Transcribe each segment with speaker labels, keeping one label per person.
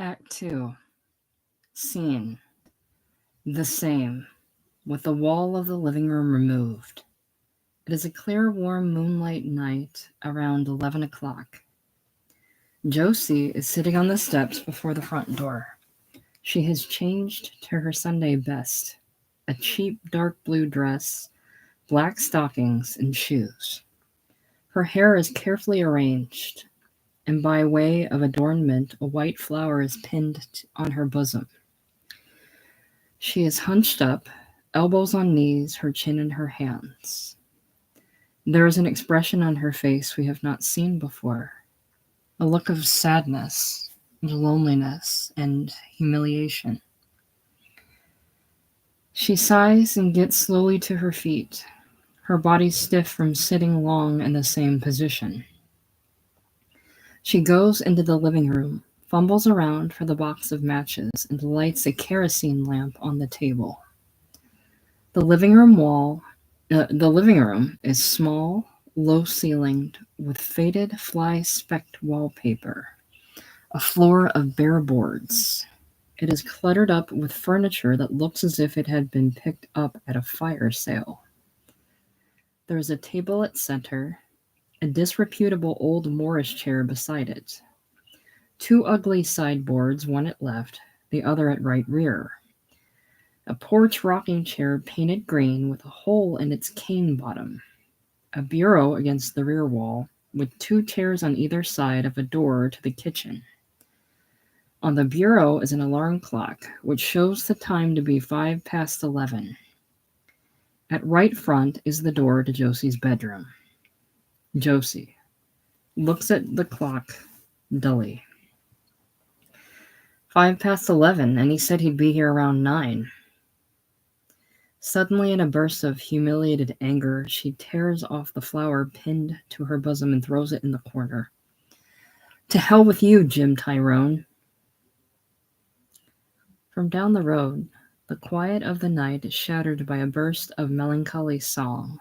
Speaker 1: Act 2. Scene. The same, with the wall of the living room removed. It is a clear, warm moonlight night around 11 o'clock. Josie is sitting on the steps before the front door. She has changed to her Sunday best, a cheap dark blue dress, black stockings, and shoes. Her hair is carefully arranged, and by way of adornment, a white flower is pinned on her bosom. She is hunched up, elbows on knees, her chin in her hands. There is an expression on her face we have not seen before, a look of sadness, and loneliness, and humiliation. She sighs and gets slowly to her feet, her body stiff from sitting long in the same position. She goes into the living room, fumbles around for the box of matches, and lights a kerosene lamp on the table. The living room is small, low-ceilinged, with faded fly-specked wallpaper, a floor of bare boards. It is cluttered up with furniture that looks as if it had been picked up at a fire sale. There is a table at center, a disreputable old Moorish chair beside it, two ugly sideboards, one at left, the other at right rear. A porch rocking chair painted green with a hole in its cane bottom. A bureau against the rear wall, with two chairs on either side of a door to the kitchen. On the bureau is an alarm clock, which shows the time to be 11:05. At right front is the door to Josie's bedroom. Josie looks at the clock dully. 11:05, and he said he'd be here around 9. Suddenly, in a burst of humiliated anger, she tears off the flower pinned to her bosom and throws it in the corner. To hell with you, Jim Tyrone. From down the road, the quiet of the night is shattered by a burst of melancholy song.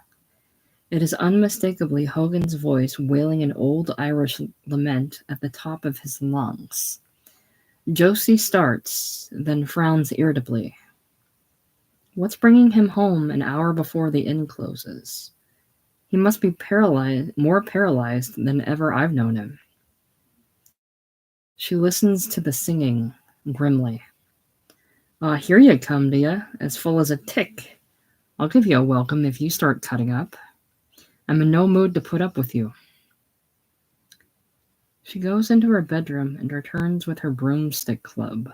Speaker 1: It is unmistakably Hogan's voice wailing an old Irish lament at the top of his lungs. Josie starts, then frowns irritably. What's bringing him home an hour before the inn closes? He must be more paralyzed than ever I've known him. She listens to the singing grimly. Here you come, do ya, as full as a tick. I'll give you a welcome if you start cutting up. I'm in no mood to put up with you. She goes into her bedroom and returns with her broomstick club.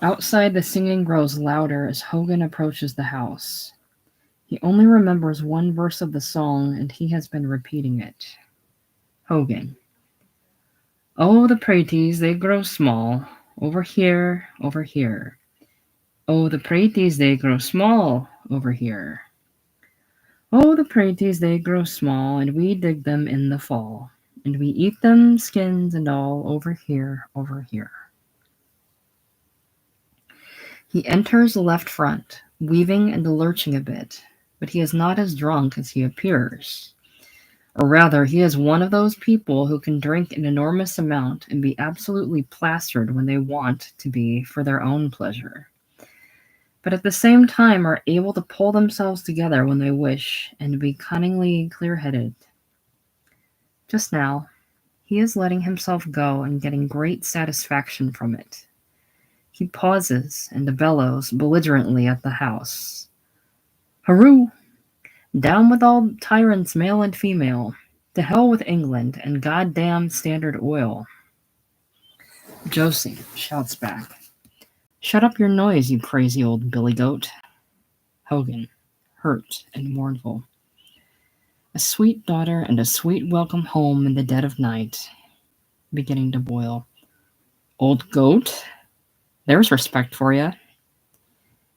Speaker 1: Outside, the singing grows louder as Hogan approaches the house. He only remembers one verse of the song, and he has been repeating it. Hogan. Oh, the praties, they grow small. Over here, over here. Oh, the praties, they grow small. Over here. Oh, the praties, they grow small, and we dig them in the fall. And we eat them, skins and all, over here, over here. He enters left front, weaving and lurching a bit, but he is not as drunk as he appears. Or rather, he is one of those people who can drink an enormous amount and be absolutely plastered when they want to be for their own pleasure, but at the same time are able to pull themselves together when they wish and be cunningly clear-headed. Just now, he is letting himself go and getting great satisfaction from it. He pauses and bellows belligerently at the house. Hurroo! Down with all tyrants, male and female. To hell with England and goddamn Standard Oil. Josie shouts back. Shut up your noise, you crazy old billy goat. Hogan, hurt and mournful. A sweet daughter and a sweet welcome home in the dead of night. Beginning to boil. Old goat? There's respect for you.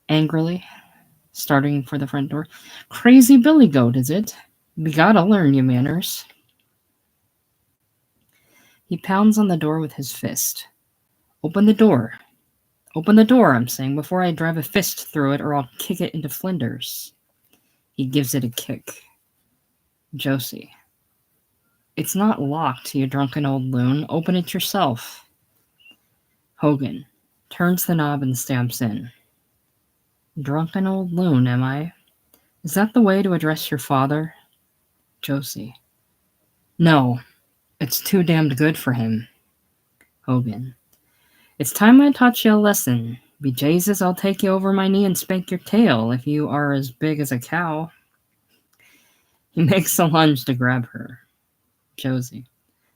Speaker 1: Angrily, starting for the front door. Crazy billy goat, is it? We gotta learn you manners. He pounds on the door with his fist. Open the door. Open the door, I'm saying, before I drive a fist through it or I'll kick it into flinders. He gives it a kick. Josie. It's not locked, you drunken old loon. Open it yourself. Hogan turns the knob and stamps in. Drunken old loon, am I? Is that the way to address your father? Josie. No, it's too damned good for him. Hogan. It's time I taught you a lesson. Be Jesus, I'll take you over my knee and spank your tail if you are as big as a cow. He makes a lunge to grab her. Josie.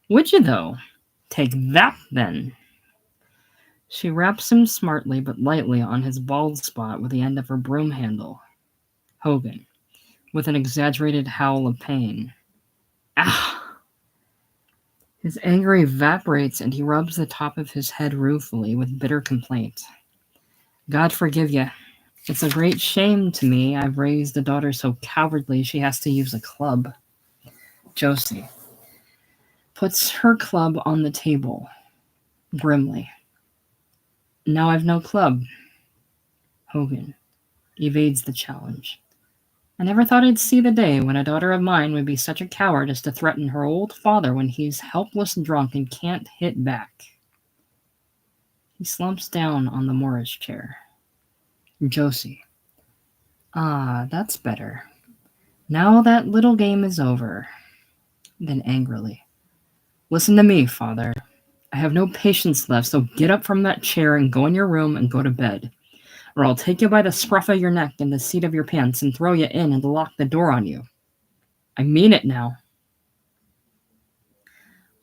Speaker 1: Would you, though? Take that, then. She raps him smartly but lightly on his bald spot with the end of her broom handle. Hogan, with an exaggerated howl of pain. Ah! His anger evaporates and he rubs the top of his head ruefully with bitter complaint. God forgive you. It's a great shame to me I've raised a daughter so cowardly she has to use a club. Josie puts her club on the table, grimly. Now I've no club. Hogan evades the challenge. I never thought I'd see the day when a daughter of mine would be such a coward as to threaten her old father when he's helpless and drunk and can't hit back. He slumps down on the Morris chair. Josie. Ah, that's better. Now that little game is over. Then angrily. Listen to me, father. I have no patience left, so get up from that chair and go in your room and go to bed. Or I'll take you by the scruff of your neck and the seat of your pants and throw you in and lock the door on you. I mean it now.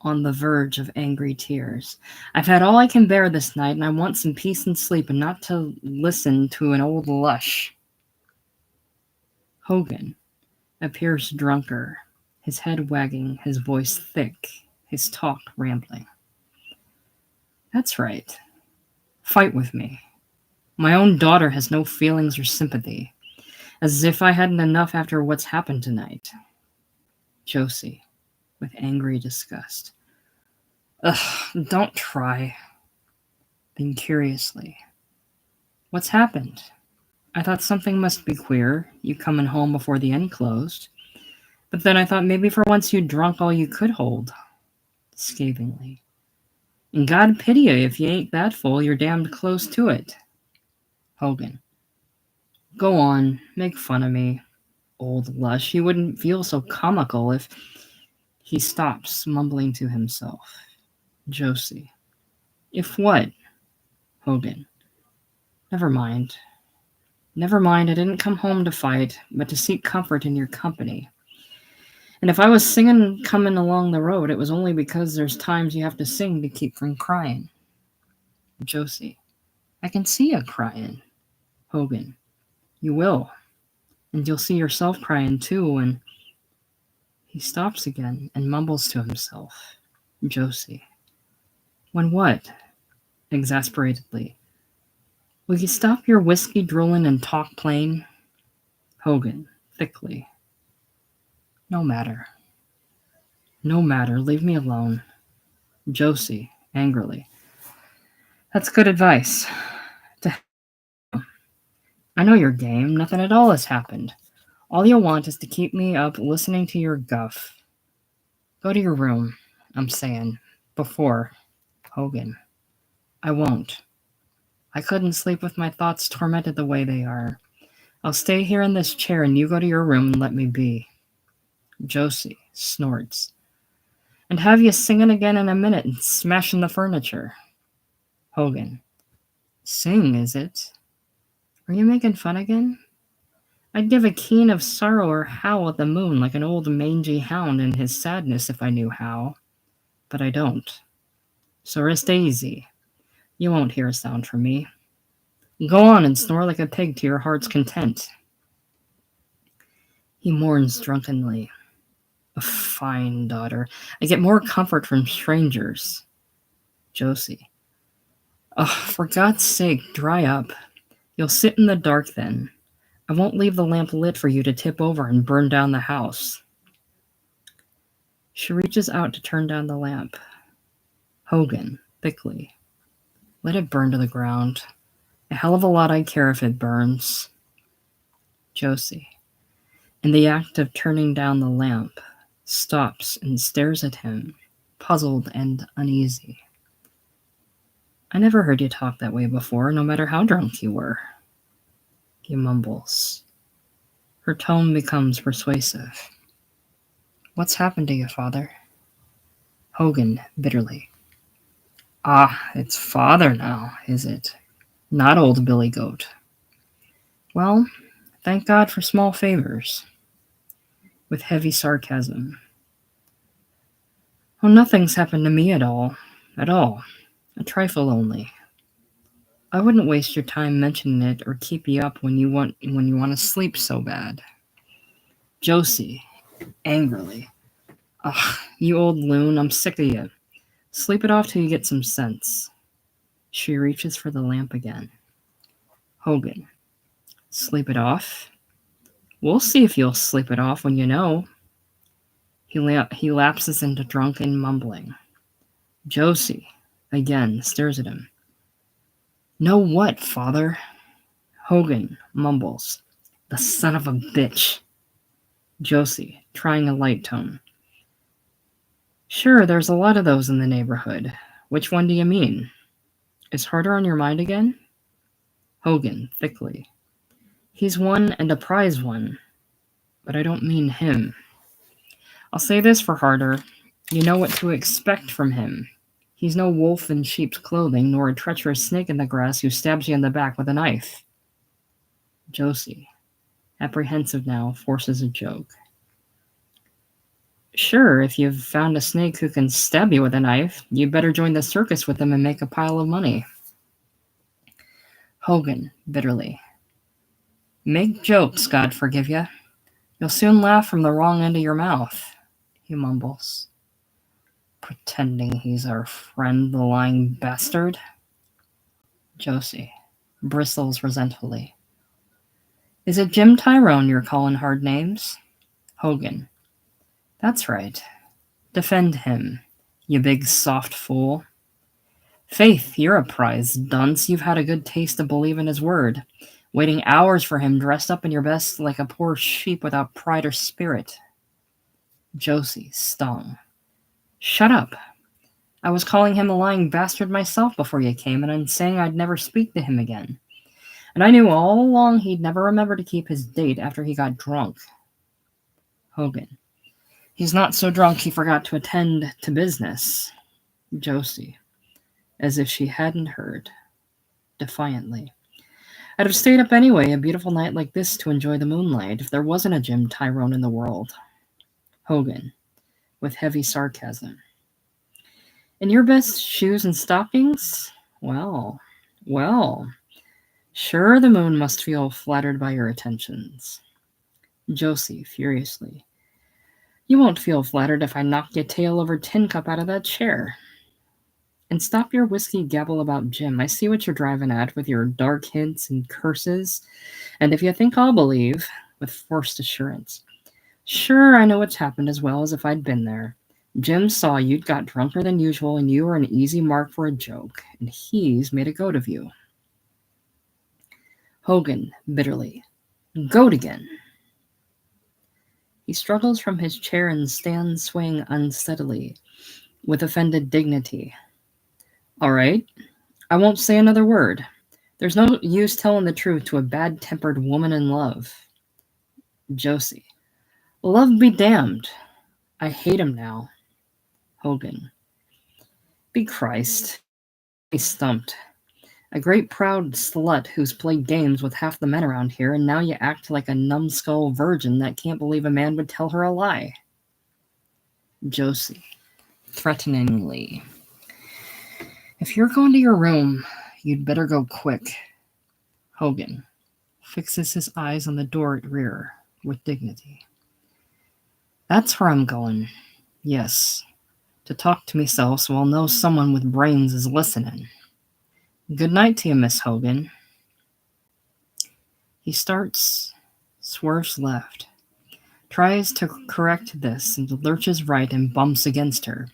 Speaker 1: On the verge of angry tears. I've had all I can bear this night, and I want some peace and sleep and not to listen to an old lush. Hogan appears drunker, his head wagging, his voice thick, his talk rambling. That's right. Fight with me. My own daughter has no feelings or sympathy, as if I hadn't enough after what's happened tonight. Josie, with angry disgust. Ugh, don't try. Then curiously. What's happened? I thought something must be queer, you coming home before the inn closed. But then I thought maybe for once you'd drunk all you could hold. Scathingly. And God pity you if you ain't that full, you're damned close to it. Hogan. Go on, make fun of me. Old lush, you wouldn't feel so comical if... He stops, mumbling to himself. Josie. If what? Hogan. Never mind. Never mind, I didn't come home to fight, but to seek comfort in your company. And if I was singing coming along the road, it was only because there's times you have to sing to keep from crying. Josie. I can see you crying. Hogan. You will. And you'll see yourself crying too, and... He stops again and mumbles to himself. Josie. When what? Exasperatedly. Will you stop your whiskey drooling and talk plain? Hogan, thickly. No matter. No matter, leave me alone. Josie, angrily. That's good advice. I know your game, nothing at all has happened. All you want is to keep me up listening to your guff. Go to your room, I'm saying. Before. Hogan. I won't. I couldn't sleep with my thoughts tormented the way they are. I'll stay here in this chair and you go to your room and let me be. Josie snorts. And have you singing again in a minute and smashing the furniture. Hogan. Sing, is it? Are you making fun again? I'd give a keen of sorrow or howl at the moon like an old mangy hound in his sadness if I knew how. But I don't. So rest easy. You won't hear a sound from me. Go on and snore like a pig to your heart's content. He mourns drunkenly. A fine daughter. I get more comfort from strangers. Josie. Oh, for God's sake, dry up. You'll sit in the dark then. I won't leave the lamp lit for you to tip over and burn down the house. She reaches out to turn down the lamp. Hogan, thickly. Let it burn to the ground. A hell of a lot I care if it burns. Josie, in the act of turning down the lamp, stops and stares at him, puzzled and uneasy. I never heard you talk that way before, no matter how drunk you were. He mumbles. Her tone becomes persuasive. What's happened to you, father? Hogan, bitterly. Ah, it's father now, is it? Not old Billy Goat. Well, thank God for small favors. With heavy sarcasm. Oh, nothing's happened to me at all. At all. A trifle only. I wouldn't waste your time mentioning it or keep you up when you want to sleep so bad. Josie, angrily. Ugh, you old loon, I'm sick of you. Sleep it off till you get some sense. She reaches for the lamp again. Hogan. Sleep it off? We'll see if you'll sleep it off when you know. He lapses into drunken mumbling. Josie, again, stares at him. Know what, father? Hogan mumbles. The son of a bitch. Josie, trying a light tone. Sure, there's a lot of those in the neighborhood. Which one do you mean? Is Harder on your mind again? Hogan, thickly. He's one and a prize one. But I don't mean him. I'll say this for Harder. You know what to expect from him. He's no wolf in sheep's clothing, nor a treacherous snake in the grass who stabs you in the back with a knife. Josie, apprehensive now, forces a joke. Sure, if you've found a snake who can stab you with a knife, you'd better join the circus with him and make a pile of money. Hogan, bitterly. Make jokes, God forgive you. You'll soon laugh from the wrong end of your mouth, he mumbles. Pretending he's our friend, the lying bastard. Josie bristles resentfully. Is it Jim Tyrone you're calling hard names? Hogan. That's right. Defend him, you big soft fool. Faith, you're a prize dunce. You've had a good taste to believe in his word, waiting hours for him dressed up in your best like a poor sheep without pride or spirit. Josie, stung. Shut up. I was calling him a lying bastard myself before you came, and I'm saying I'd never speak to him again. And I knew all along he'd never remember to keep his date after he got drunk. Hogan. He's not so drunk he forgot to attend to business. Josie, as if she hadn't heard, defiantly. I'd have stayed up anyway, a beautiful night like this, to enjoy the moonlight, if there wasn't a Jim Tyrone in the world. Hogan, with heavy sarcasm. In your best shoes and stockings? Well, well. Sure, the moon must feel flattered by your attentions. Josie, furiously. You won't feel flattered if I knock your tail over tin cup out of that chair. And stop your whiskey gabble about Jim. I see what you're driving at with your dark hints and curses. And if you think I'll believe, with forced assurance. Sure, I know what's happened as well as if I'd been there. Jim saw you'd got drunker than usual and you were an easy mark for a joke, and he's made a goat of you. Hogan, bitterly. Goat again. He struggles from his chair and stands swaying unsteadily, with offended dignity. All right, I won't say another word. There's no use telling the truth to a bad-tempered woman in love. Josie. Love be damned. I hate him now. Hogan. Be Christ. He's stumped. A great proud slut who's played games with half the men around here, and now you act like a numbskull virgin that can't believe a man would tell her a lie. Josie, threateningly. If you're going to your room, you'd better go quick. Hogan fixes his eyes on the door at rear with dignity. That's where I'm going. Yes, to talk to myself so I'll know someone with brains is listening. Good night to you, Miss Hogan. He starts, swerves left, tries to correct this, and lurches right and bumps against her,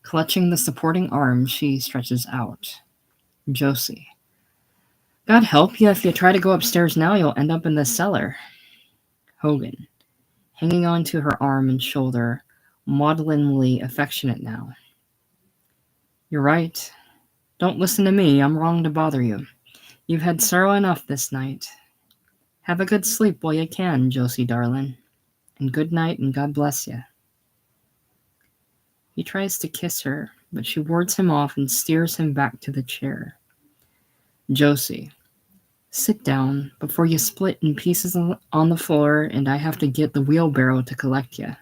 Speaker 1: clutching the supporting arm she stretches out. Josie. God help you, if you try to go upstairs now, you'll end up in the cellar. Hogan, hanging on to her arm and shoulder, maudlinly affectionate now. You're right. Don't listen to me. I'm wrong to bother you. You've had sorrow enough this night. Have a good sleep while you can, Josie darlin'. And good night and God bless you. He tries to kiss her, but she wards him off and steers him back to the chair. Josie, sit down before you split in pieces on the floor and I have to get the wheelbarrow to collect you.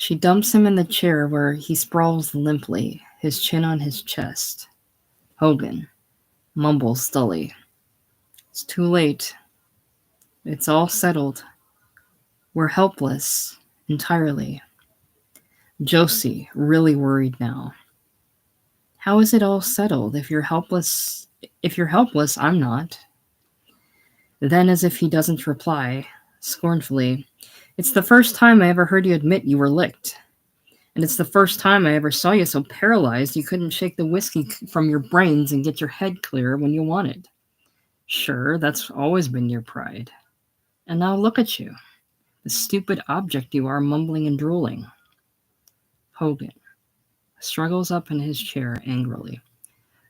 Speaker 1: She dumps him in the chair where he sprawls limply, his chin on his chest. Hogan mumbles dully. It's too late. It's all settled. We're helpless, entirely. Josie, really worried now. How is it all settled? If you're helpless, I'm not. Then, as if he doesn't reply, scornfully, it's the first time I ever heard you admit you were licked. And it's the first time I ever saw you so paralyzed you couldn't shake the whiskey from your brains and get your head clear when you wanted. Sure, that's always been your pride. And now look at you, the stupid object you are, mumbling and drooling. Hogan struggles up in his chair angrily.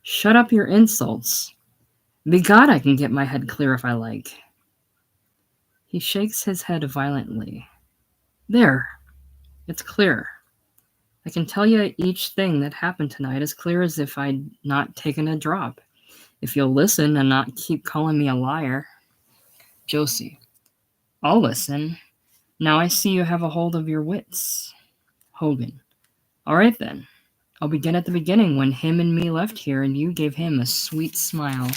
Speaker 1: Shut up your insults. Begod, I can get my head clear if I like. He shakes his head violently. There, it's clear. I can tell you each thing that happened tonight as clear as if I'd not taken a drop. If you'll listen and not keep calling me a liar. Josie, I'll listen. Now I see you have a hold of your wits. Hogan, all right then. I'll begin at the beginning when him and me left here and you gave him a sweet smile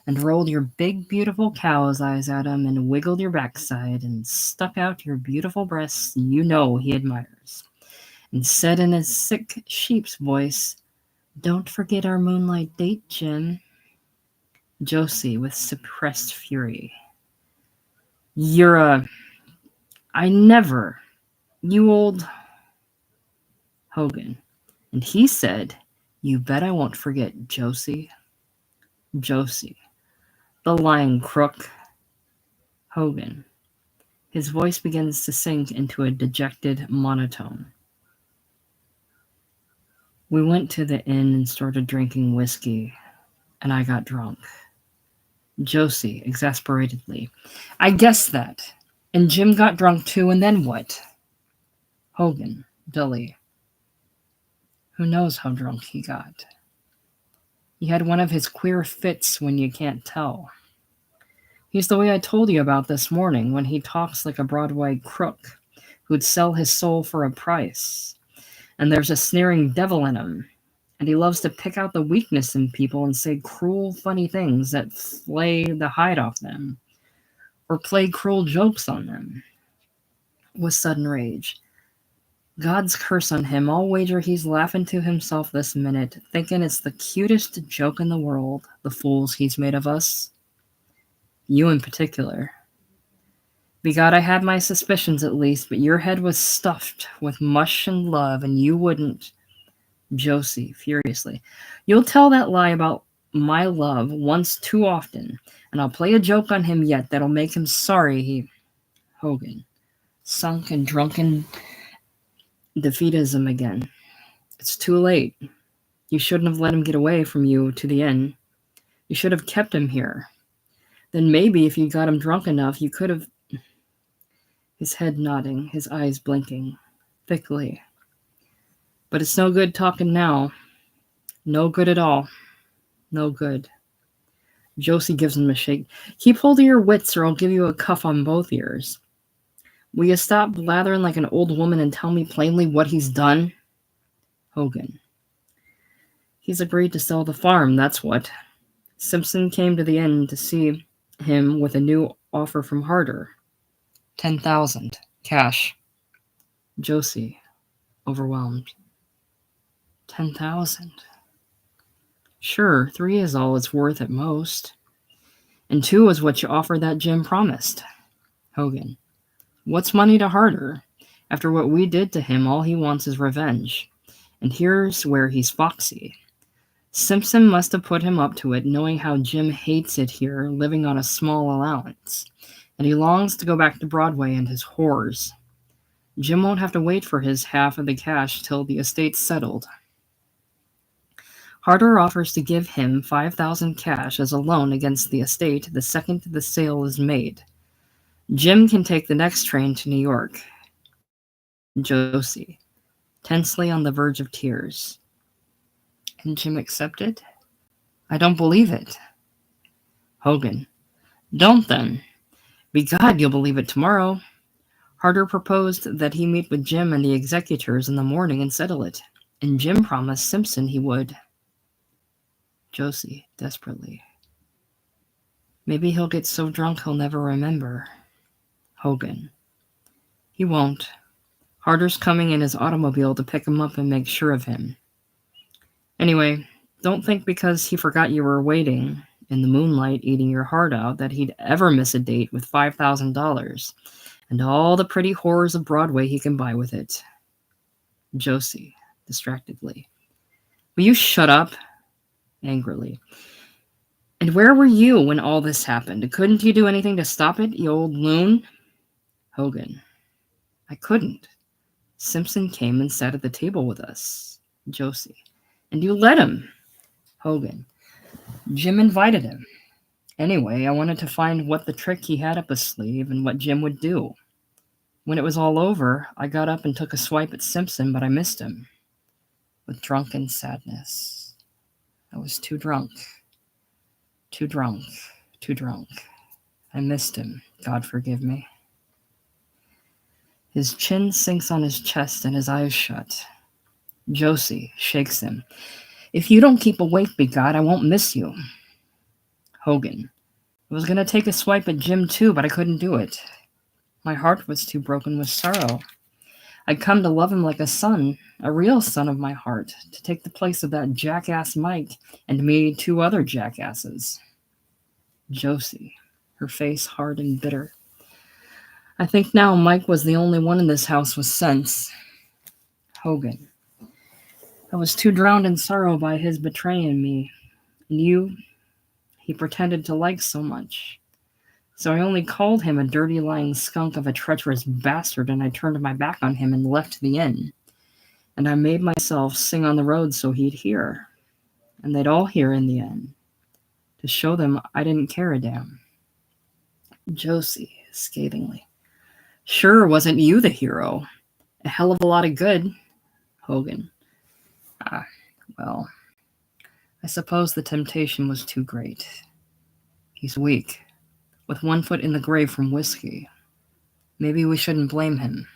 Speaker 1: and rolled your big, beautiful cow's eyes at him and wiggled your backside and stuck out your beautiful breasts you know he admires and said in his sick sheep's voice, Don't forget our moonlight date, Jim. Josie with suppressed fury. I never, you old... Hogan. And he said, You bet I won't forget, Josie. Josie. The lying crook. Hogan. His voice begins to sink into a dejected monotone. We went to the inn and started drinking whiskey, and I got drunk. Josie, exasperatedly. I guessed that. And Jim got drunk too, and then what? Hogan, dully. Who knows how drunk he got? He had one of his queer fits when you can't tell. He's the way I told you about this morning, when he talks like a Broadway crook who'd sell his soul for a price. And there's a sneering devil in him. And he loves to pick out the weakness in people and say cruel, funny things that flay the hide off them. Or play cruel jokes on them. With sudden rage. God's curse on him. I'll wager he's laughing to himself this minute, thinking it's the cutest joke in the world, the fools he's made of us. You in particular. Begod, I had my suspicions at least, but your head was stuffed with mush and love, and you wouldn't. Josie, furiously. You'll tell that lie about my love once too often, and I'll play a joke on him yet that'll make him sorry he... Hogan, sunk in drunken defeatism again. It's too late. You shouldn't have let him get away from you to the inn. You should have kept him here. Then maybe if you got him drunk enough, you could have... His head nodding, his eyes blinking, thickly. But it's no good talking now. No good at all. No good. Josie gives him a shake. Keep hold of your wits or I'll give you a cuff on both ears. Will you stop blathering like an old woman and tell me plainly what he's done? Hogan. He's agreed to sell the farm, that's what. Simpson came to the inn to see him with a new offer from Harder. 10,000 cash. Josie, overwhelmed. 10,000. Sure, 3 is all it's worth at most. And 2 is what you offered that Jim promised. Hogan. What's money to Harder? After what we did to him, all he wants is revenge. And here's where he's foxy. Simpson must have put him up to it, knowing how Jim hates it here, living on a small allowance. And he longs to go back to Broadway and his whores. Jim won't have to wait for his half of the cash till the estate's settled. Harder offers to give him 5,000 cash as a loan against the estate the second the sale is made. Jim can take the next train to New York. Josie, tensely on the verge of tears. And Jim accepted? I don't believe it. Hogan, don't then. Be God, you'll believe it tomorrow. Harder proposed that he meet with Jim and the executors in the morning and settle it, and Jim promised Simpson he would. Josie, desperately. Maybe he'll get so drunk he'll never remember. Hogan. He won't. Harder's coming in his automobile to pick him up and make sure of him. Anyway, don't think because he forgot you were waiting in the moonlight eating your heart out that he'd ever miss a date with $5,000 and all the pretty horrors of Broadway he can buy with it. Josie, distractedly. Will you shut up? Angrily. And where were you when all this happened? Couldn't you do anything to stop it, you old loon? Hogan. I couldn't. Simpson came and sat at the table with us. Josie. And you let him. Hogan. Jim invited him. Anyway, I wanted to find what the trick he had up his sleeve and what Jim would do. When it was all over, I got up and took a swipe at Simpson, but I missed him. With drunken sadness. I was too drunk. Too drunk. Too drunk. I missed him. God forgive me. His chin sinks on his chest and his eyes shut. Josie shakes him. If you don't keep awake, begod, I won't miss you. Hogan. I was going to take a swipe at Jim too, but I couldn't do it. My heart was too broken with sorrow. I'd come to love him like a son, a real son of my heart, to take the place of that jackass Mike and me 2 other jackasses. Josie, her face hard and bitter. I think now Mike was the only one in this house with sense. Hogan. I was too drowned in sorrow by his betraying me. And you, he pretended to like so much. So I only called him a dirty lying skunk of a treacherous bastard, and I turned my back on him and left the inn. And I made myself sing on the road so he'd hear. And they'd all hear in the end. To show them I didn't care a damn. Josie, scathingly. Sure wasn't you the hero. A hell of a lot of good. Hogan. Well, I suppose the temptation was too great. He's weak, with 1 foot in the grave from whiskey. Maybe we shouldn't blame him.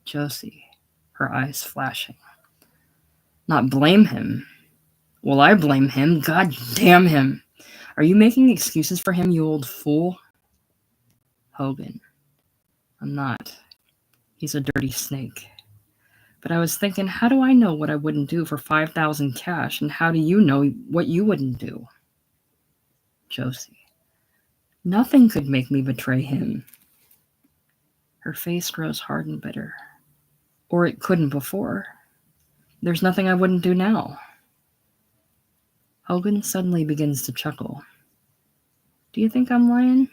Speaker 1: Josie, her eyes flashing. Not blame him? Will I blame him? God damn him! Are you making excuses for him, you old fool? Hogan. I'm not. He's a dirty snake. But I was thinking, how do I know what I wouldn't do for 5,000 cash, and how do you know what you wouldn't do? Josie. Nothing could make me betray him. Her face grows hard and bitter. Or it couldn't before. There's nothing I wouldn't do now. Hogan suddenly begins to chuckle. Do you think I'm lying?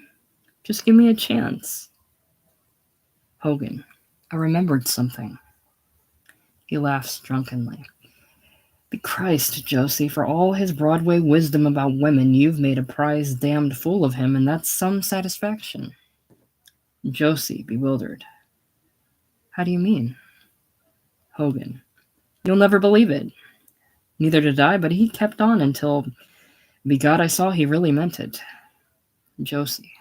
Speaker 1: Just give me a chance. Hogan. I remembered something. He laughs drunkenly. Be Christ, Josie, for all his Broadway wisdom about women, you've made a prize damned fool of him, and that's some satisfaction. Josie, bewildered. How do you mean? Hogan. You'll never believe it. Neither did I, but he kept on until, begod, I saw he really meant it. Josie.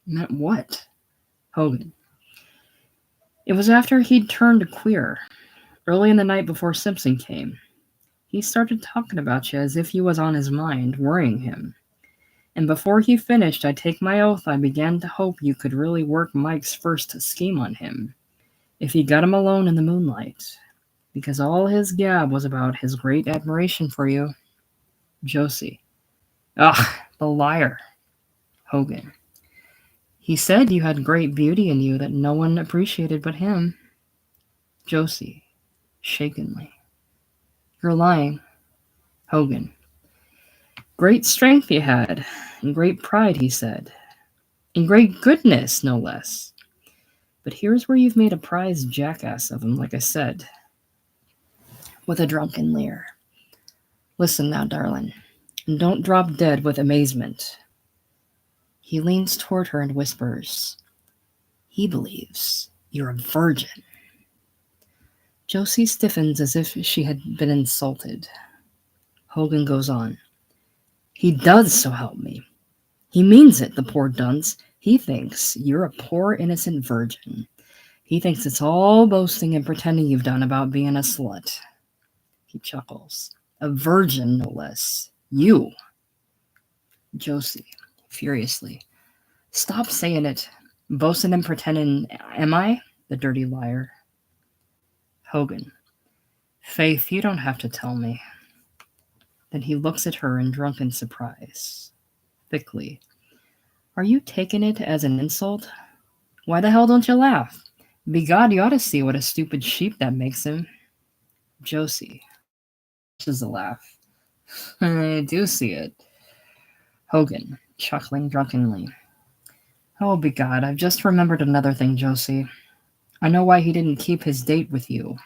Speaker 1: Meant what? Hogan. It was after he'd turned queer. Early in the night before Simpson came, he started talking about you as if you was on his mind, worrying him. And before he finished, I take my oath I began to hope you could really work Mike's first scheme on him, if he got him alone in the moonlight, because all his gab was about his great admiration for you. Josie. Ugh, the liar. Hogan. He said you had great beauty in you that no one appreciated but him. Josie. Shakenly. You're lying. Hogan. Great strength you had, and great pride, he said. And great goodness, no less. But here's where you've made a prize jackass of him, like I said. With a drunken leer. Listen now, darling, and don't drop dead with amazement. He leans toward her and whispers, he believes you're a virgin. Josie stiffens as if she had been insulted. Hogan goes on. He does, so help me. He means it, the poor dunce. He thinks you're a poor innocent virgin. He thinks it's all boasting and pretending you've done about being a slut. He chuckles. A virgin, no less. You. Josie, furiously. Stop saying it. Boasting and pretending, am I? The dirty liar. Hogan. Faith, you don't have to tell me. Then he looks at her in drunken surprise. Thickly. Are you taking it as an insult? Why the hell don't you laugh? Begod, you ought to see what a stupid sheep that makes him. Josie. This is a laugh. I do see it. Hogan, chuckling drunkenly. Oh, begod, I've just remembered another thing, Josie. I know why he didn't keep his date with you.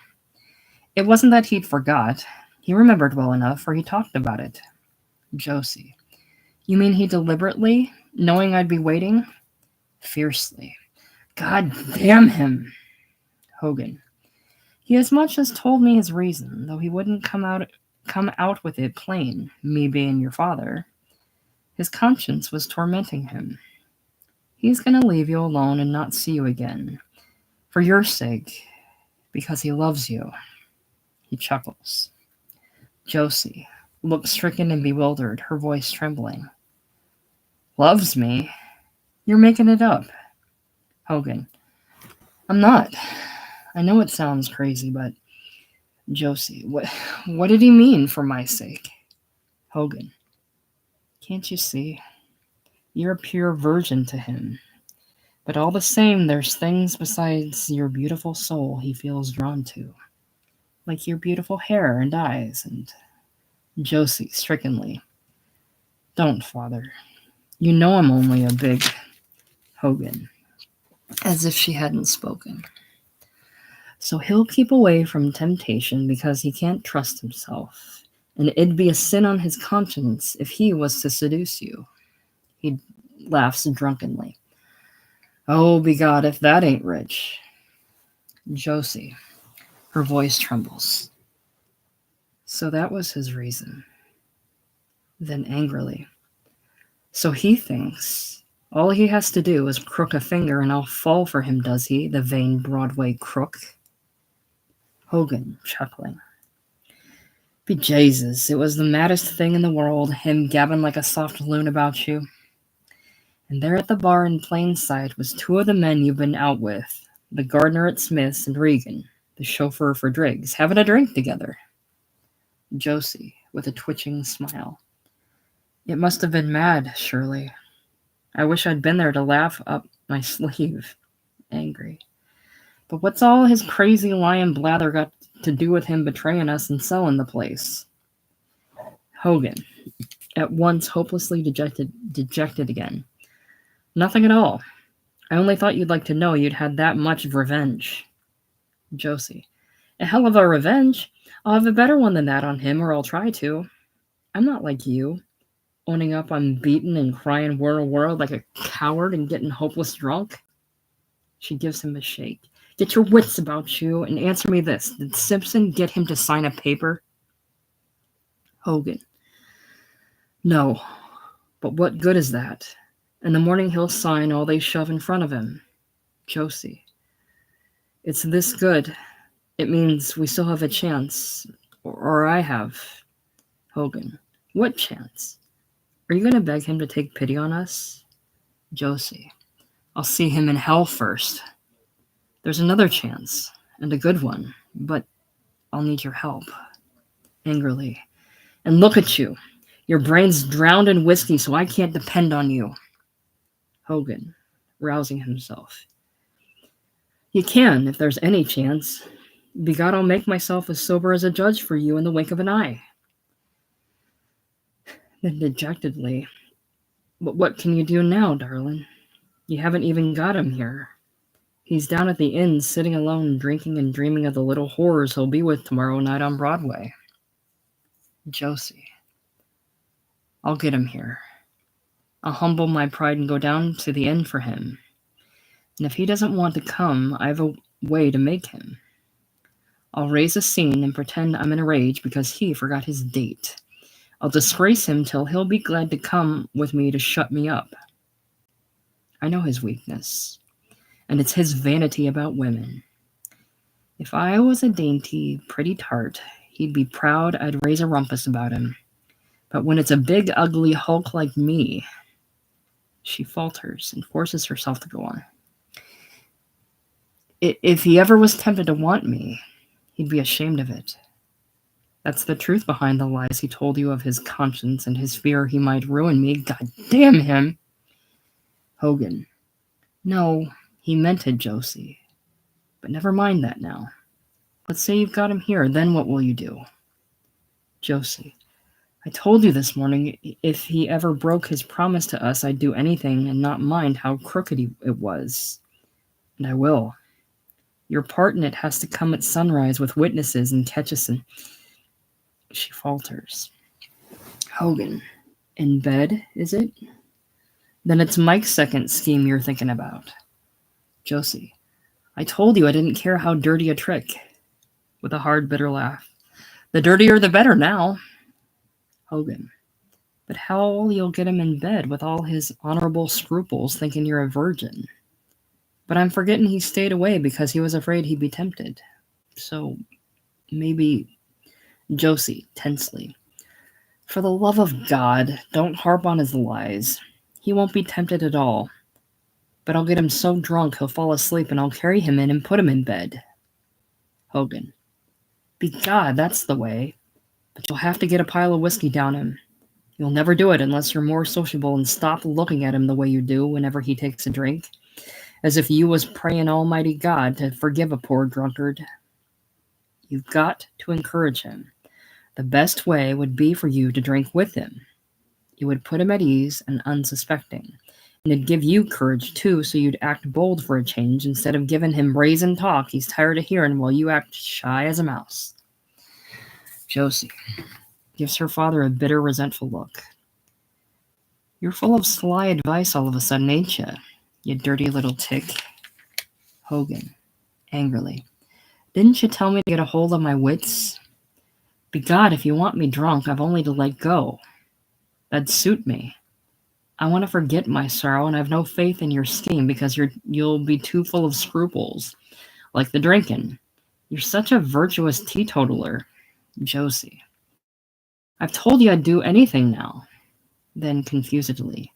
Speaker 1: It wasn't that he'd forgot. He remembered well enough, for he talked about it. Josie. You mean he deliberately, knowing I'd be waiting? Fiercely. God damn him. Hogan. He as much as told me his reason, though he wouldn't come out with it plain, me being your father. His conscience was tormenting him. He's going to leave you alone and not see you again. For your sake, because he loves you. He chuckles. Josie looks stricken and bewildered, her voice trembling. Loves me? You're making it up. Hogan. I'm not. I know it sounds crazy, but... Josie, what did he mean for my sake? Hogan. Can't you see? You're a pure virgin to him. But all the same, there's things besides your beautiful soul he feels drawn to. Like your beautiful hair and eyes and... Josie, strickenly. Don't, father. You know I'm only a big... Hogan. As if she hadn't spoken. So he'll keep away from temptation because he can't trust himself. And it'd be a sin on his conscience if he was to seduce you. He laughs drunkenly. Oh, begod, if that ain't rich. Josie. Her voice trembles. So that was his reason. Then angrily. So he thinks all he has to do is crook a finger and I'll fall for him, does he, the vain Broadway crook? Hogan, chuckling. Be Jesus, it was the maddest thing in the world, him gabbing like a soft loon about you. And there at the bar in plain sight was two of the men you've been out with, the gardener at Smith's and Regan, the chauffeur for Driggs, having a drink together. Josie, with a twitching smile. It must have been mad, surely. I wish I'd been there to laugh up my sleeve. Angry. But what's all his crazy lying blather got to do with him betraying us and selling the place? Hogan, at once hopelessly dejected again. Nothing at all. I only thought you'd like to know you'd had that much of revenge. Josie. A hell of a revenge. I'll have a better one than that on him, or I'll try to. I'm not like you, owning up I'm beaten and crying world like a coward and getting hopeless drunk. She gives him a shake. Get your wits about you and answer me this. Did Simpson get him to sign a paper? Hogan. No, but what good is that? In the morning he'll sign all they shove in front of him. Josie. It's this good. It means we still have a chance. Or I have. Hogan. What chance? Are you going to beg him to take pity on us? Josie. I'll see him in hell first. There's another chance, and a good one, but I'll need your help. Angrily. And look at you. Your brain's drowned in whiskey, so I can't depend on you. Hogan, rousing himself. You can, if there's any chance. Begod, I'll make myself as sober as a judge for you in the wink of an eye. Then dejectedly, but what can you do now, darling? You haven't even got him here. He's down at the inn, sitting alone, drinking and dreaming of the little horrors he'll be with tomorrow night on Broadway. Josie. I'll get him here. I'll humble my pride and go down to the end for him. And if he doesn't want to come, I have a way to make him. I'll raise a scene and pretend I'm in a rage because he forgot his date. I'll disgrace him till he'll be glad to come with me to shut me up. I know his weakness, and it's his vanity about women. If I was a dainty, pretty tart, he'd be proud I'd raise a rumpus about him. But when it's a big, ugly hulk like me, she falters and forces herself to go on. If he ever was tempted to want me, he'd be ashamed of it. That's the truth behind the lies he told you of his conscience and his fear he might ruin me. God damn him! Hogan. No, he meant it, Josie. But never mind that now. Let's say you've got him here, then what will you do? Josie. I told you this morning if he ever broke his promise to us, I'd do anything and not mind how crooked it was. And I will. Your part in it has to come at sunrise with witnesses and catch us in... She falters. Hogan. In bed, is it? Then it's Mike's second scheme you're thinking about. Josie. I told you I didn't care how dirty a trick. With a hard, bitter laugh. The dirtier the better now. Hogan. But how you'll get him in bed with all his honorable scruples thinking you're a virgin. But I'm forgetting he stayed away because he was afraid he'd be tempted. So, maybe... Josie, tensely. For the love of God, don't harp on his lies. He won't be tempted at all. But I'll get him so drunk he'll fall asleep and I'll carry him in and put him in bed. Hogan. Begod, that's the way. But you'll have to get a pile of whiskey down him. You'll never do it unless you're more sociable and stop looking at him the way you do whenever he takes a drink. As if you was praying Almighty God to forgive a poor drunkard. You've got to encourage him. The best way would be for you to drink with him. You would put him at ease and unsuspecting. And it'd give you courage, too, so you'd act bold for a change instead of giving him brazen talk he's tired of hearing while you act shy as a mouse. Josie gives her father a bitter, resentful look. You're full of sly advice all of a sudden, ain't you dirty little tick? Hogan, angrily. Didn't you tell me to get a hold of my wits? Begod, if you want me drunk, I've only to let go. That'd suit me. I want to forget my sorrow, and I've no faith in your scheme because you'll be too full of scruples, like the drinking. You're such a virtuous teetotaler, Josie. I've told you I'd do anything now. Then, confusedly,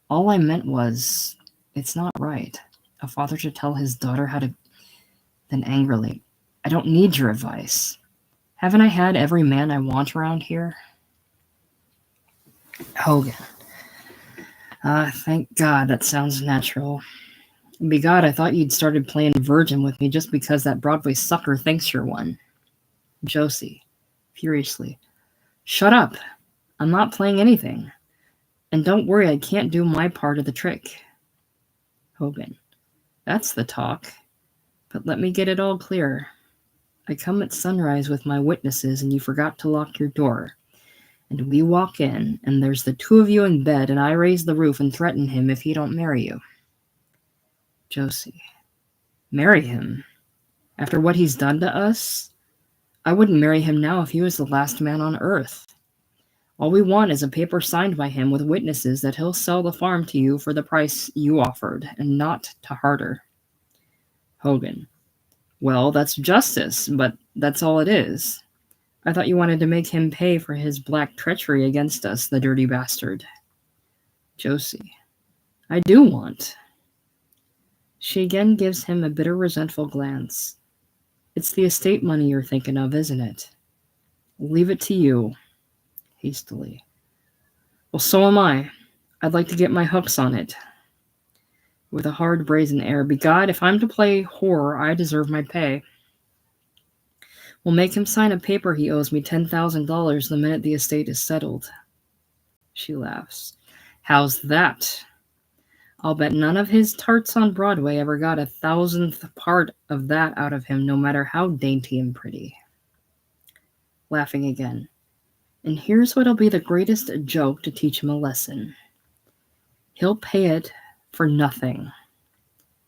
Speaker 1: all I meant was, it's not right. A father should tell his daughter how to... Then angrily, I don't need your advice. Haven't I had every man I want around here? Hogan. Thank God, that sounds natural. Begod, I thought you'd started playing virgin with me just because that Broadway sucker thinks you're one. Josie, furiously. Shut up. I'm not playing anything. And don't worry, I can't do my part of the trick. Hogan. That's the talk. But let me get it all clear. I come at sunrise with my witnesses and you forgot to lock your door. And we walk in, and there's the two of you in bed, and I raise the roof and threaten him if he don't marry you. Josie. Marry him? After what he's done to us? I wouldn't marry him now if he was the last man on earth. All we want is a paper signed by him with witnesses that he'll sell the farm to you for the price you offered, and not to Harder. Hogan. Well, that's justice, but that's all it is. I thought you wanted to make him pay for his black treachery against us, the dirty bastard. Josie. I do want. She again gives him a bitter, resentful glance. It's the estate money you're thinking of, isn't it? Leave it to you. Hastily. Well, so am I. I'd like to get my hooks on it. With a hard, brazen air. Begod, if I'm to play whore, I deserve my pay. We'll make him sign a paper he owes me $10,000 the minute the estate is settled. She laughs. How's that? I'll bet none of his tarts on Broadway ever got 1,000th part of that out of him, no matter how dainty and pretty. Laughing again. And here's what'll be the greatest joke to teach him a lesson. He'll pay it for nothing.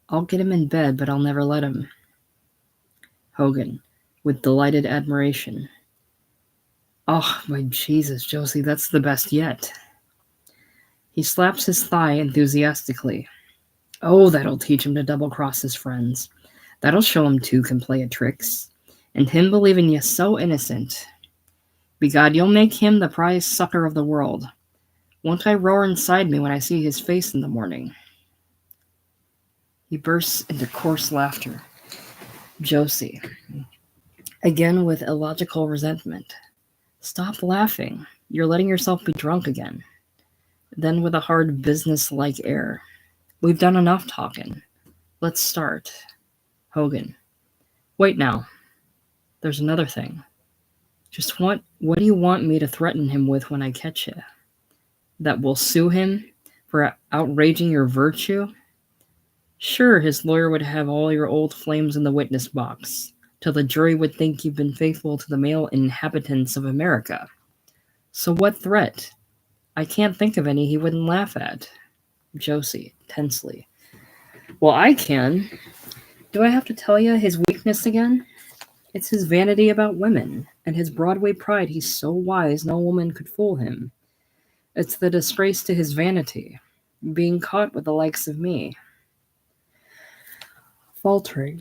Speaker 1: I'll get him in bed, but I'll never let him. Hogan, with delighted admiration. Oh, my Jesus, Josie, that's the best yet. He slaps his thigh enthusiastically. Oh, that'll teach him to double-cross his friends. That'll show him two can play at tricks. And him believing you so innocent. Begod, you'll make him the prize sucker of the world. Won't I roar inside me when I see his face in the morning? He bursts into coarse laughter. Josie, again with illogical resentment. Stop laughing. You're letting yourself be drunk again. Then with a hard business-like air. We've done enough talking. Let's start. Hogan. Wait now. There's another thing. Just what do you want me to threaten him with when I catch you? That we'll sue him for outraging your virtue? Sure, his lawyer would have all your old flames in the witness box, till the jury would think you've been faithful to the male inhabitants of America. So what threat? I can't think of any he wouldn't laugh at. Josie, tensely. Well, I can. Do I have to tell you his weakness again? It's his vanity about women, and his Broadway pride. He's so wise no woman could fool him. It's the disgrace to his vanity, being caught with the likes of me. Faltering,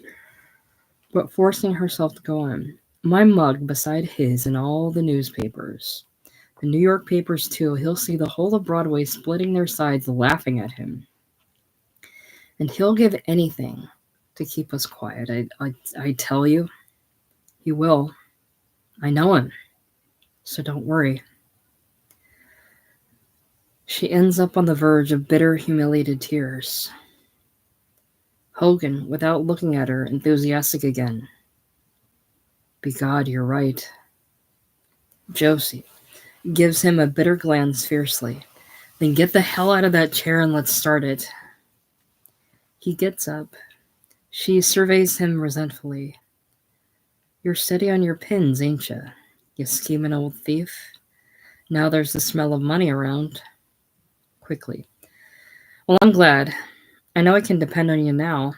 Speaker 1: but forcing herself to go on. My mug beside his in all the newspapers. The New York papers, too. He'll see the whole of Broadway splitting their sides laughing at him. And he'll give anything to keep us quiet. I tell you, he will. I know him. So don't worry. She ends up on the verge of bitter, humiliated tears. Hogan, without looking at her, enthusiastic again. Begod, you're right. Josie gives him a bitter glance fiercely. Then get the hell out of that chair and let's start it. He gets up. She surveys him resentfully. You're steady on your pins, ain't you? You scheming old thief. Now there's the smell of money around. Quickly. Well, I'm glad. I know I can depend on you now.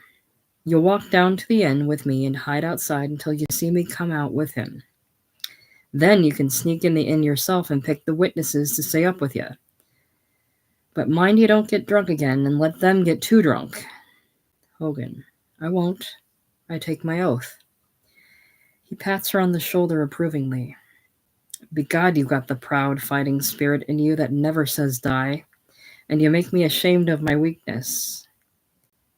Speaker 1: You'll walk down to the inn with me and hide outside until you see me come out with him. Then you can sneak in the inn yourself and pick the witnesses to stay up with you. But mind you don't get drunk again and let them get too drunk. Hogan. I won't. I take my oath. He pats her on the shoulder approvingly. Begod, you've got the proud fighting spirit in you that never says die, and you make me ashamed of my weakness.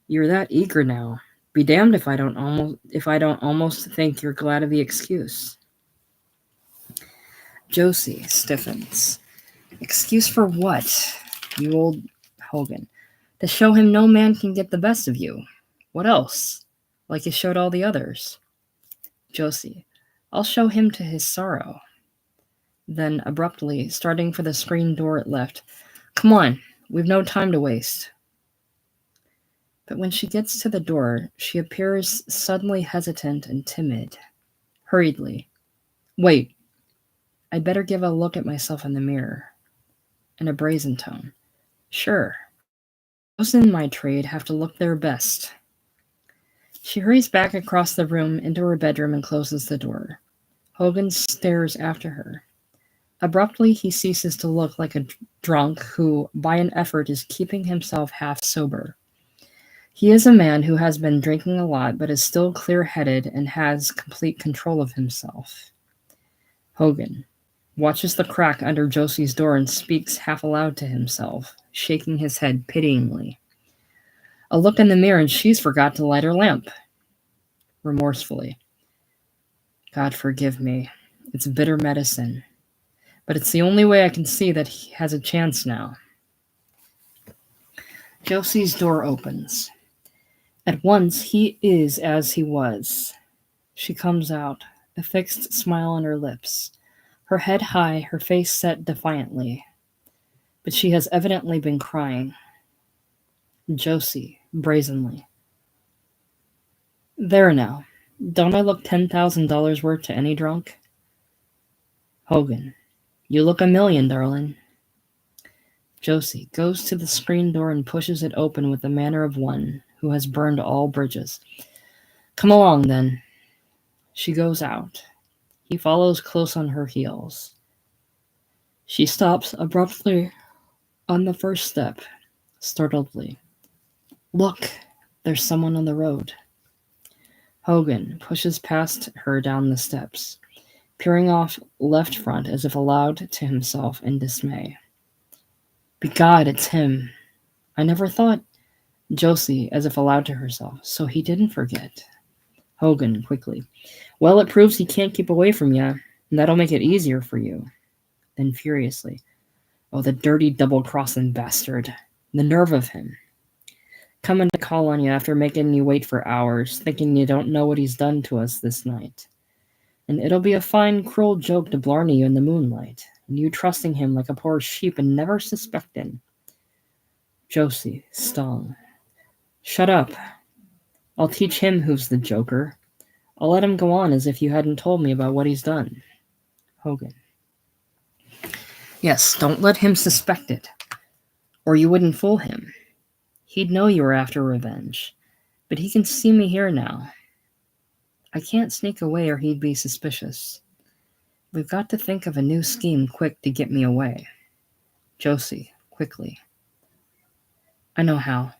Speaker 1: You're that eager now. Be damned if I don't almost think you're glad of the excuse. Josie stiffens. Excuse for what, you old Hogan? To show him no man can get the best of you. What else? Like you showed all the others. Josie. I'll show him to his sorrow. Then, abruptly, starting for the screen door at left. Come on, we've no time to waste. But when she gets to the door, she appears suddenly hesitant and timid. Hurriedly. Wait. I'd better give a look at myself in the mirror. In a brazen tone. Sure. Those in my trade have to look their best. She hurries back across the room into her bedroom and closes the door. Hogan stares after her. Abruptly, he ceases to look like a drunk who, by an effort, is keeping himself half sober. He is a man who has been drinking a lot, but is still clear-headed and has complete control of himself. Hogan watches the crack under Josie's door and speaks half aloud to himself, shaking his head pityingly. A look in the mirror and she's forgot to light her lamp. Remorsefully. God forgive me. It's bitter medicine. But it's the only way I can see that he has a chance now. Josie's door opens. At once he is as he was. She comes out, a fixed smile on her lips, her head high, her face set defiantly. But she has evidently been crying. Josie, brazenly. There now. Don't I look $10,000 worth to any drunk? Hogan. You look a million, darling. Josie goes to the screen door and pushes it open with the manner of one who has burned all bridges. Come along, then. She goes out. He follows close on her heels. She stops abruptly on the first step, startledly. Look, there's someone on the road. Hogan pushes past her down the steps, peering off left front as if aloud to himself in dismay. Begod, it's him. I never thought. Josie, as if aloud to herself, so he didn't forget. Hogan, quickly. Well, it proves he can't keep away from you, and that'll make it easier for you. Then furiously. Oh, the dirty double-crossing bastard. The nerve of him. Coming to call on you after making you wait for hours, thinking you don't know what he's done to us this night. And it'll be a fine, cruel joke to blarney you in the moonlight, and you trusting him like a poor sheep and never suspecting. Josie, stung. Shut up. I'll teach him who's the joker. I'll let him go on as if you hadn't told me about what he's done. Hogan. Yes, don't let him suspect it, or you wouldn't fool him. He'd know you were after revenge, but he can see me here now. I can't sneak away or he'd be suspicious. We've got to think of a new scheme quick to get me away. Josie, quickly. I know how.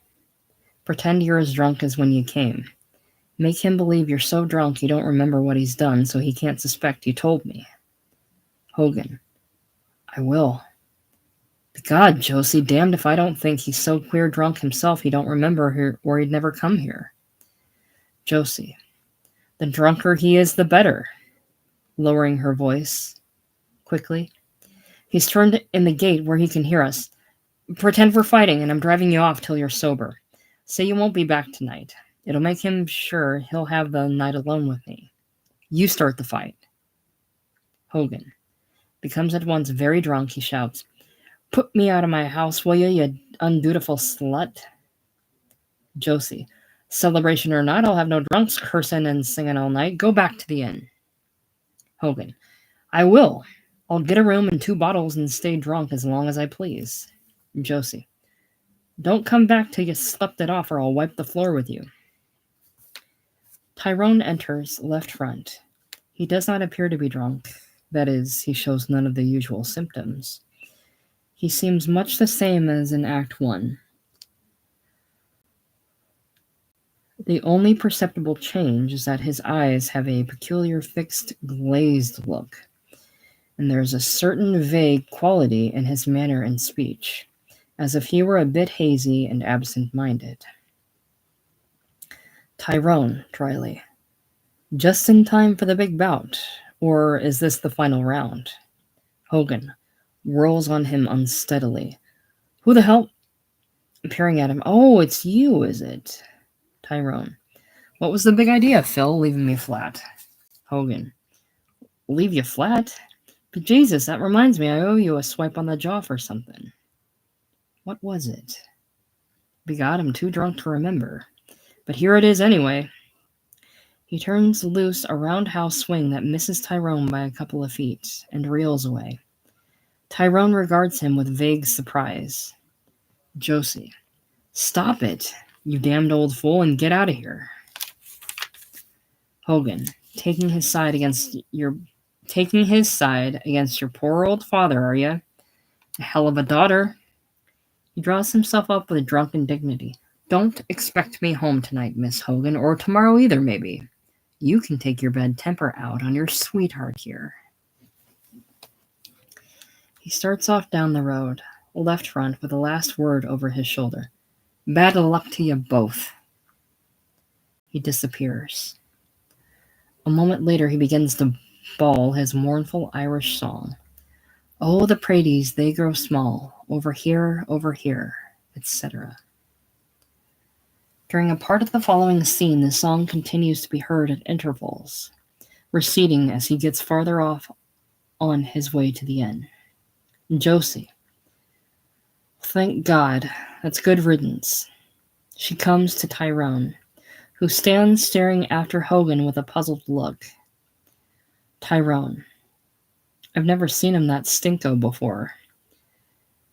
Speaker 1: Pretend you're as drunk as when you came. Make him believe you're so drunk you don't remember what he's done so he can't suspect you told me. Hogan. I will. God, Josie, damned if I don't think he's so queer drunk himself he don't remember here or he'd never come here. Josie. The drunker he is, the better. Lowering her voice. Quickly. He's turned in the gate where he can hear us. Pretend we're fighting and I'm driving you off till you're sober. Say you won't be back tonight. It'll make him sure he'll have the night alone with me. You start the fight. Hogan. Becomes at once very drunk, he shouts. Put me out of my house, will you undutiful slut? Josie. Celebration or not, I'll have no drunks cursing and singing all night. Go back to the inn. Hogan. I will. I'll get a room and 2 bottles and stay drunk as long as I please. Josie. Don't come back till you slept it off or I'll wipe the floor with you. Tyrone enters left front. He does not appear to be drunk. That is, he shows none of the usual symptoms. He seems much the same as in Act 1. The only perceptible change is that his eyes have a peculiar fixed, glazed look, and there is a certain vague quality in his manner and speech, as if he were a bit hazy and absent-minded. Tyrone, dryly. Just in time for the big bout, or is this the final round? Hogan whirls on him unsteadily. Who the hell? Peering at him. Oh, it's you, is it? Tyrone. What was the big idea, Phil, leaving me flat? Hogan. Leave you flat? But Jesus, that reminds me, I owe you a swipe on the jaw for something. What was it? Begod, I'm too drunk to remember. But here it is anyway. He turns loose a roundhouse swing that misses Tyrone by a couple of feet and reels away. Tyrone regards him with vague surprise. Josie. Stop it, you damned old fool, and get out of here. Hogan. Taking his side against your poor old father, are you? A hell of a daughter. He draws himself up with drunken dignity. Don't expect me home tonight, Miss Hogan, or tomorrow either, maybe. You can take your bad temper out on your sweetheart here. He starts off down the road, left front, with the last word over his shoulder. Bad luck to you both. He disappears. A moment later, he begins to bawl his mournful Irish song. Oh, the praties, they grow small, over here, etc. During a part of the following scene, the song continues to be heard at intervals, receding as he gets farther off on his way to the inn. Josie. Thank God, that's good riddance. She comes to Tyrone, who stands staring after Hogan with a puzzled look. Tyrone. I've never seen him that stinko before.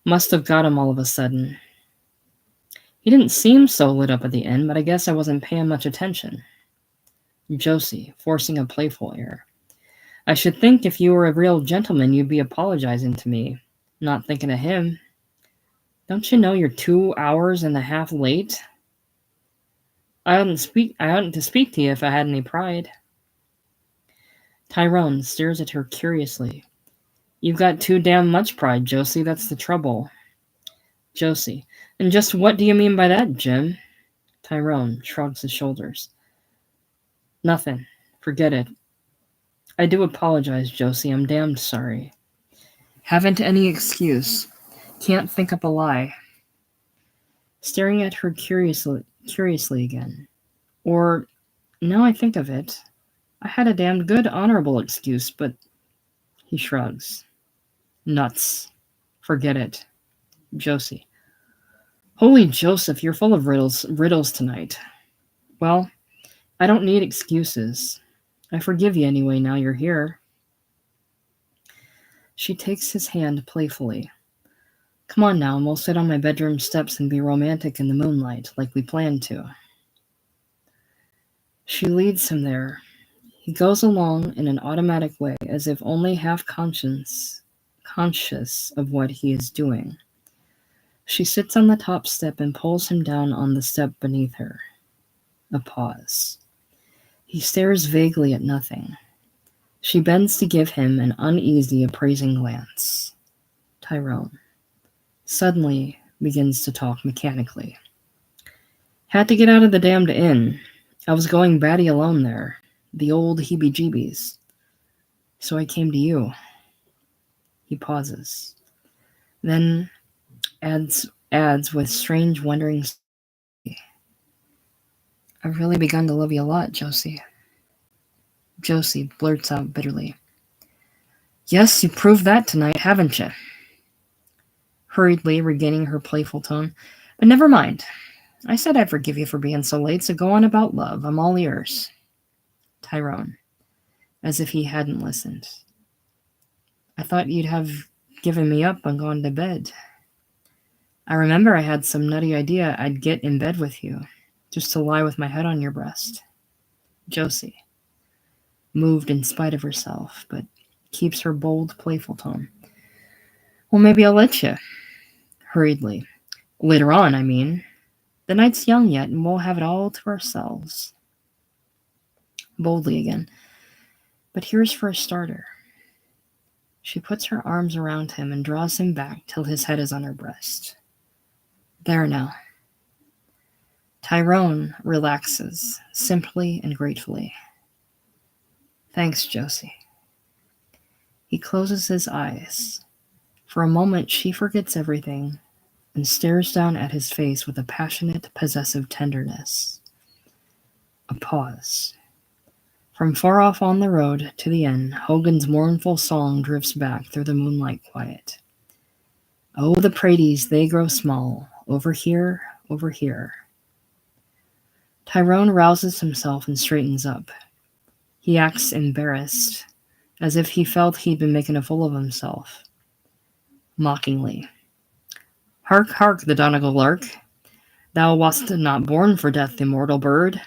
Speaker 1: Must have got him all of a sudden. He didn't seem so lit up at the end, but I guess I wasn't paying much attention. Josie, forcing a playful air. I should think if you were a real gentleman, you'd be apologizing to me, not thinking of him. Don't you know you're 2 hours and a half late? I oughtn't to speak to you if I had any pride. Tyrone stares at her curiously. You've got too damn much pride, Josie, that's the trouble. Josie, and just what do you mean by that, Jim? Tyrone shrugs his shoulders. Nothing. Forget it. I do apologize, Josie. I'm damned sorry. Haven't any excuse. Can't think up a lie. Staring at her curiously again. Or, now I think of it, I had a damned good, honorable excuse, but... He shrugs. Nuts. Forget it. Josie. Holy Joseph, you're full of riddles tonight. Well, I don't need excuses. I forgive you anyway now you're here. She takes his hand playfully. Come on now, and we'll sit on my bedroom steps and be romantic in the moonlight, like we planned to. She leads him there. He goes along in an automatic way, as if only half conscious of what he is doing. She sits on the top step and pulls him down on the step beneath her. A pause. He stares vaguely at nothing. She bends to give him an uneasy, appraising glance. Tyrone suddenly begins to talk mechanically. Had to get out of the damned inn. I was going batty alone there. The old heebie-jeebies. So I came to you. He pauses. Then adds with strange, wondering... I've really begun to love you a lot, Josie. Josie blurts out bitterly. Yes, you proved that tonight, haven't you? Hurriedly regaining her playful tone. But never mind. I said I'd forgive you for being so late, so go on about love. I'm all ears. Tyrone, as if he hadn't listened. I thought you'd have given me up and gone to bed. I remember I had some nutty idea I'd get in bed with you, just to lie with my head on your breast. Josie, moved in spite of herself, but keeps her bold, playful tone. Well, maybe I'll let you. Hurriedly. Later on, I mean. The night's young yet, and we'll have it all to ourselves. Boldly again. But here's for a starter. She puts her arms around him and draws him back till his head is on her breast. There now. Tyrone relaxes, simply and gratefully. Thanks, Josie. He closes his eyes. For a moment, she forgets everything and stares down at his face with a passionate, possessive tenderness. A pause. From far off on the road to the inn, Hogan's mournful song drifts back through the moonlight quiet. Oh, the praties, they grow small, over here, over here. Tyrone rouses himself and straightens up. He acts embarrassed, as if he felt he'd been making a fool of himself. Mockingly. Hark, hark, the Donegal lark. Thou wast not born for death, immortal bird.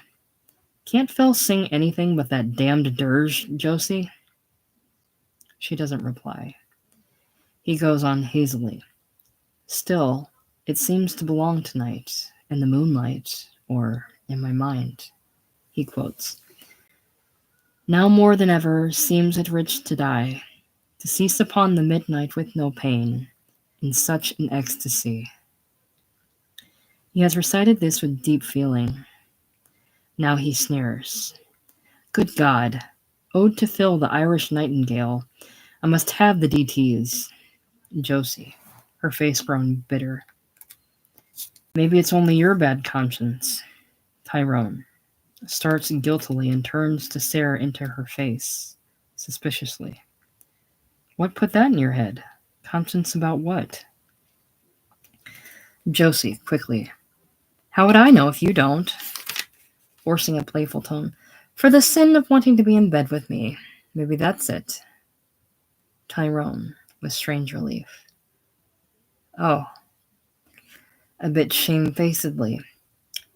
Speaker 1: Can't Phil sing anything but that damned dirge, Josie? She doesn't reply. He goes on hazily. Still, it seems to belong tonight, in the moonlight, or in my mind. He quotes. Now more than ever seems it rich to die, to cease upon the midnight with no pain, in such an ecstasy. He has recited this with deep feeling. Now he sneers. Good God! Ode to Phil, the Irish nightingale. I must have the DTs. Josie, her face grown bitter. Maybe it's only your bad conscience. Tyrone starts guiltily and turns to stare into her face, suspiciously. What put that in your head? Conscience about what? Josie, quickly. How would I know if you don't? Forcing a playful tone. For the sin of wanting to be in bed with me. Maybe that's it. Tyrone, with strange relief. Oh, a bit shamefacedly.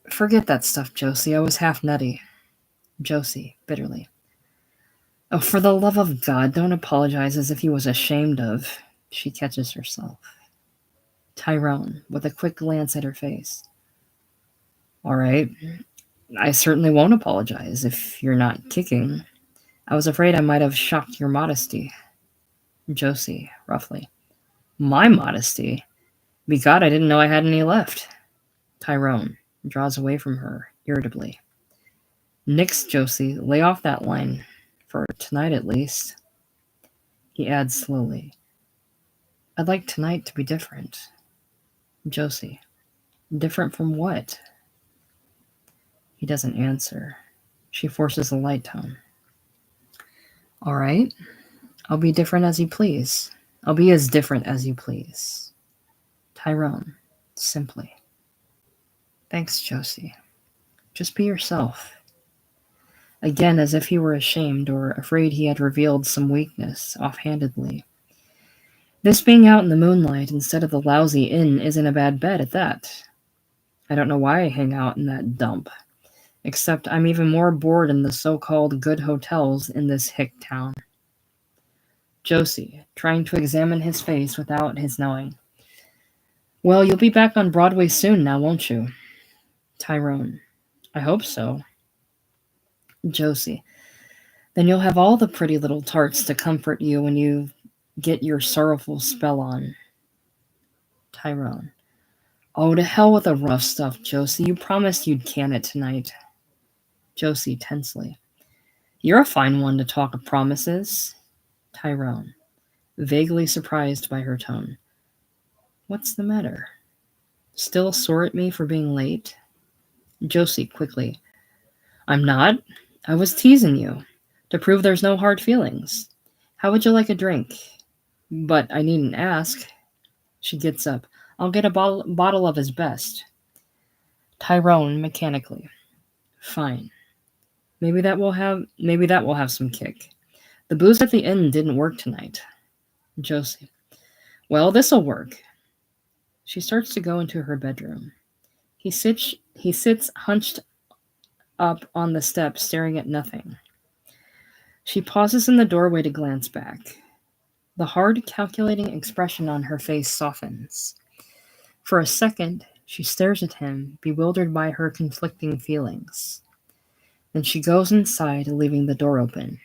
Speaker 1: Forget that stuff, Josie. I was half nutty. Josie, bitterly. Oh, for the love of God, don't apologize as if he was ashamed of. She catches herself. Tyrone, with a quick glance at her face. All right, I certainly won't apologize if you're not kicking. I was afraid I might have shocked your modesty. Josie, roughly. My modesty? Be God, I didn't know I had any left. Tyrone draws away from her, irritably. Nix, Josie, lay off that line. For tonight, at least. He adds slowly. I'd like tonight to be different. Josie. Different from what? He doesn't answer. She forces a light tone. All right. I'll be different as you please. I'll be as different as you please. Tyrone, simply. Thanks, Josie. Just be yourself. Again, as if he were ashamed or afraid he had revealed some weakness, offhandedly. This being out in the moonlight instead of the lousy inn isn't a bad bet at that. I don't know why I hang out in that dump. Except I'm even more bored in the so-called good hotels in this hick town. Josie, trying to examine his face without his knowing. Well, you'll be back on Broadway soon now, won't you? Tyrone. I hope so. Josie. Then you'll have all the pretty little tarts to comfort you when you get your sorrowful spell on. Tyrone. Oh, to hell with the rough stuff, Josie. You promised you'd can it tonight. Josie, tensely. You're a fine one to talk of promises. Tyrone, vaguely surprised by her tone. What's the matter? Still sore at me for being late? Josie, quickly. I'm not. I was teasing you, to prove there's no hard feelings. How would you like a drink? But I needn't ask. She gets up. I'll get a bottle of his best. Tyrone, mechanically. Fine. Maybe that will have some kick. The booze at the inn didn't work tonight. Josie. Well, this'll work. She starts to go into her bedroom. He sits hunched up on the steps, staring at nothing. She pauses in the doorway to glance back. The hard, calculating expression on her face softens. For a second, she stares at him, bewildered by her conflicting feelings. Then she goes inside, leaving the door open.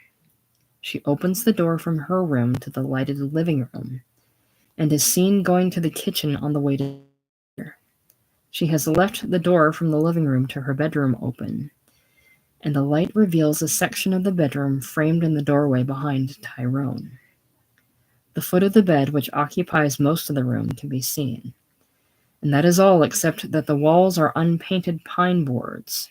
Speaker 1: She opens the door from her room to the lighted living room, and is seen going to the kitchen on the way to her. She has left the door from the living room to her bedroom open, and the light reveals a section of the bedroom framed in the doorway behind Tyrone. The foot of the bed, which occupies most of the room, can be seen, and that is all except that the walls are unpainted pine boards.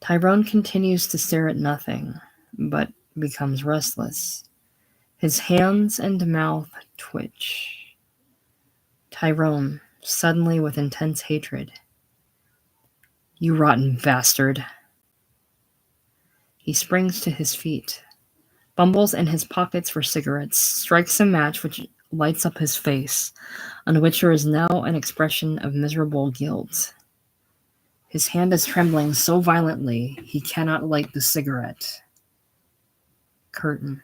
Speaker 1: Tyrone continues to stare at nothing, but becomes restless. His hands and mouth twitch. Tyrone, suddenly with intense hatred. You rotten bastard. He springs to his feet, fumbles in his pockets for cigarettes, strikes a match which lights up his face, on which there is now an expression of miserable guilt. His hand is trembling so violently he cannot light the cigarette. Curtain.